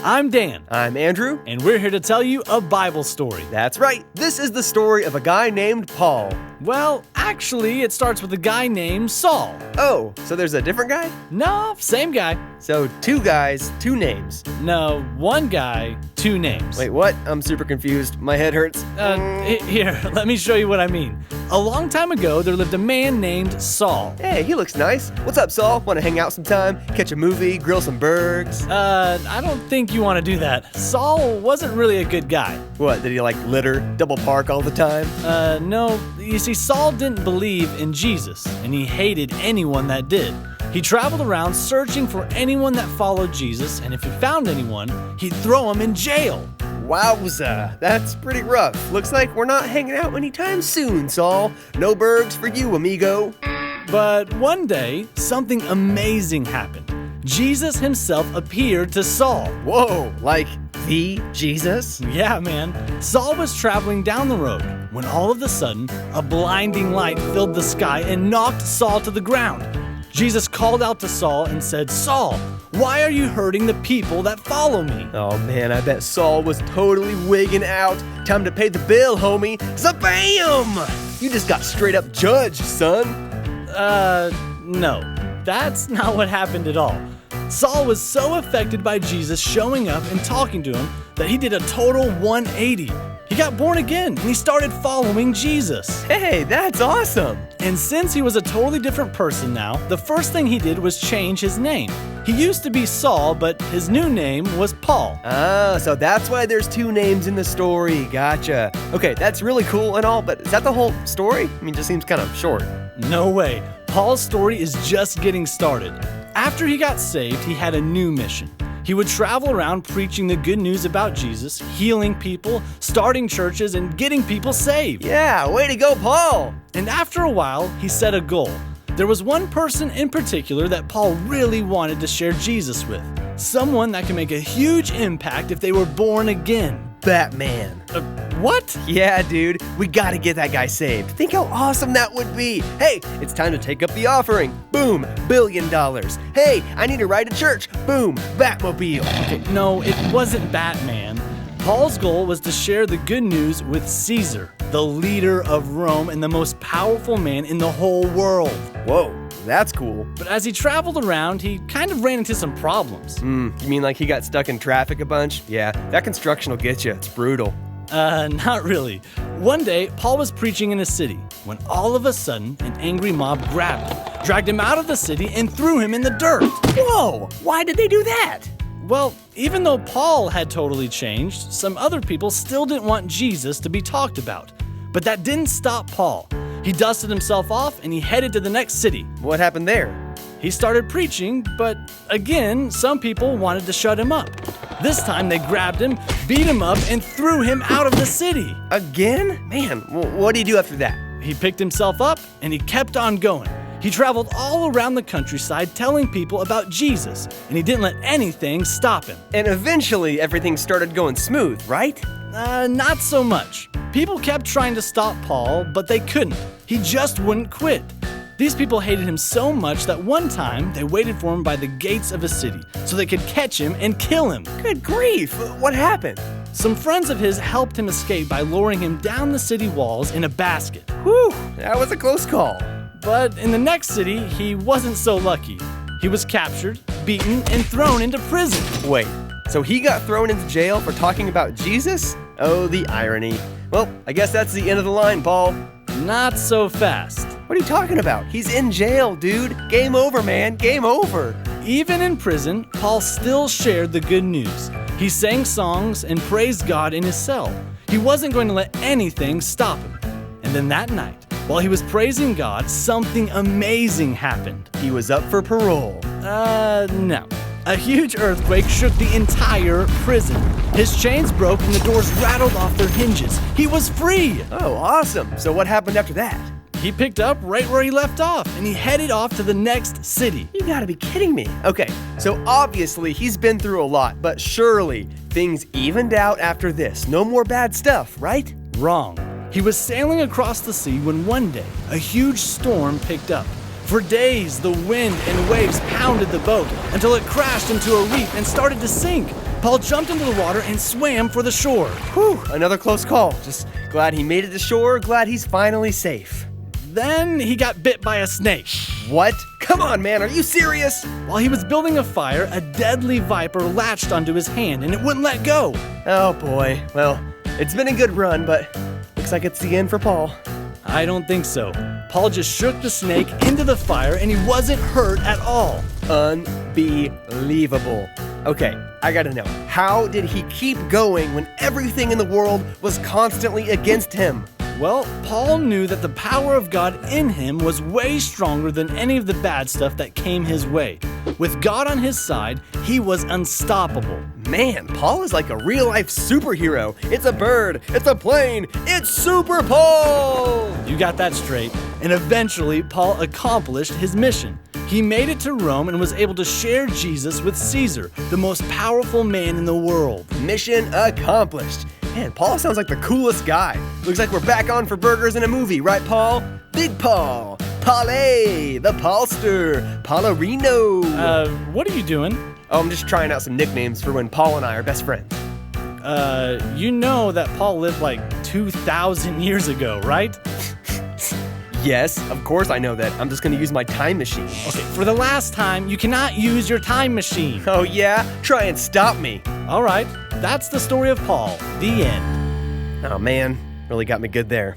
I'm Dan, I'm Andrew. and we're here to tell you a Bible story. That's right. This is the story of a guy named Paul. Well, actually, it starts with a guy named Saul. Oh, so there's a different guy? No, same guy. So 2 guys, 2 names. No, one guy, 2 names. Wait, what? I'm super confused. My head hurts. Here, let me show you what I mean. A long time ago, there lived a man named Saul. Hey, he looks nice. What's up, Saul? Want to hang out sometime? Catch a movie? Grill some burgers? I don't think you want to do that. Saul wasn't really a good guy. What, did he litter, double park all the time? No, you see, Saul didn't believe in Jesus, and he hated anyone that did. He traveled around searching for anyone that followed Jesus, and if he found anyone, he'd throw them in jail. Wowza, that's pretty rough. Looks like we're not hanging out anytime soon, Saul. No burgers for you, amigo. But one day, something amazing happened. Jesus himself appeared to Saul. Whoa, like the Jesus? Yeah, man. Saul was traveling down the road when all of a sudden, a blinding light filled the sky and knocked Saul to the ground. Jesus called out to Saul and said, "Saul, why are you hurting the people that follow me?" Oh man, I bet Saul was totally wigging out. Time to pay the bill, homie. Zabam! You just got straight up judged, son. No. That's not what happened at all. Saul was so affected by Jesus showing up and talking to him that he did a total 180. He got born again and he started following Jesus. Hey, that's awesome. And since he was a totally different person now, the first thing he did was change his name. He used to be Saul, but his new name was Paul. Ah, so that's why there's 2 names in the story. Gotcha. Okay, that's really cool and all, but is that the whole story? I mean, it just seems kind of short. No way. Paul's story is just getting started. After he got saved, he had a new mission. He would travel around preaching the good news about Jesus, healing people, starting churches, and getting people saved. Yeah, way to go, Paul. And after a while, he set a goal. There was one person in particular that Paul really wanted to share Jesus with. Someone that can make a huge impact if they were born again. Batman. What? Yeah, dude, we gotta get that guy saved. Think how awesome that would be. Hey, it's time to take up the offering. Boom, $1 billion. Hey, I need a ride to church. Boom, Batmobile. Okay, no, it wasn't Batman. Paul's goal was to share the good news with Caesar, the leader of Rome and the most powerful man in the whole world. Whoa, that's cool. But as he traveled around, he kind of ran into some problems. You mean like he got stuck in traffic a bunch? Yeah, that construction will get you. It's brutal. Not really. One day, Paul was preaching in a city when all of a sudden, an angry mob grabbed him, dragged him out of the city, and threw him in the dirt. Whoa, why did they do that? Well, even though Paul had totally changed, some other people still didn't want Jesus to be talked about. But that didn't stop Paul. He dusted himself off and he headed to the next city. What happened there? He started preaching, but again, some people wanted to shut him up. This time they grabbed him, beat him up, and threw him out of the city. Again? Man, what did he do after that? He picked himself up and he kept on going. He traveled all around the countryside telling people about Jesus, and he didn't let anything stop him. And eventually everything started going smooth, right? Not so much. People kept trying to stop Paul, but they couldn't. He just wouldn't quit. These people hated him so much that one time they waited for him by the gates of a city so they could catch him and kill him. Good grief, what happened? Some friends of his helped him escape by lowering him down the city walls in a basket. Whew, that was a close call. But in the next city, he wasn't so lucky. He was captured, beaten, and thrown into prison. Wait, so he got thrown into jail for talking about Jesus? Oh, the irony. Well, I guess that's the end of the line, Paul. Not so fast. What are you talking about? He's in jail, dude. Game over, man. Game over. Even in prison, Paul still shared the good news. He sang songs and praised God in his cell. He wasn't going to let anything stop him. And then that night, while he was praising God, something amazing happened. He was up for parole. No. A huge earthquake shook the entire prison. His chains broke and the doors rattled off their hinges. He was free! Oh, awesome. So what happened after that? He picked up right where he left off, and he headed off to the next city. You gotta be kidding me. Okay, so obviously he's been through a lot, but surely things evened out after this. No more bad stuff, right? Wrong. He was sailing across the sea when one day a huge storm picked up. For days, the wind and waves pounded the boat until it crashed into a reef and started to sink. Paul jumped into the water and swam for the shore. Whew, another close call. Just glad he made it to shore, glad he's finally safe. Then he got bit by a snake. What? Come on, man, are you serious? While he was building a fire, a deadly viper latched onto his hand and it wouldn't let go. Oh boy, well, it's been a good run, but looks like it's the end for Paul. I don't think so. Paul just shook the snake into the fire and he wasn't hurt at all. Unbelievable. Okay, I gotta know, how did he keep going when everything in the world was constantly against him? Well, Paul knew that the power of God in him was way stronger than any of the bad stuff that came his way. With God on his side, he was unstoppable. Man, Paul is like a real-life superhero. It's a bird, it's a plane, it's Super Paul! You got that straight. And eventually, Paul accomplished his mission. He made it to Rome and was able to share Jesus with Caesar, the most powerful man in the world. Mission accomplished. Man, Paul sounds like the coolest guy. Looks like we're back on for burgers in a movie, right, Paul? Big Paul, Paulé, the Paulster, Paularino. What are you doing? Oh, I'm just trying out some nicknames for when Paul and I are best friends. You know that Paul lived like 2,000 years ago, right? Yes, of course I know that. I'm just gonna use my time machine. Okay, for the last time, you cannot use your time machine. Oh yeah? Try and stop me. All right, that's the story of Paul. The end. Oh man, really got me good there.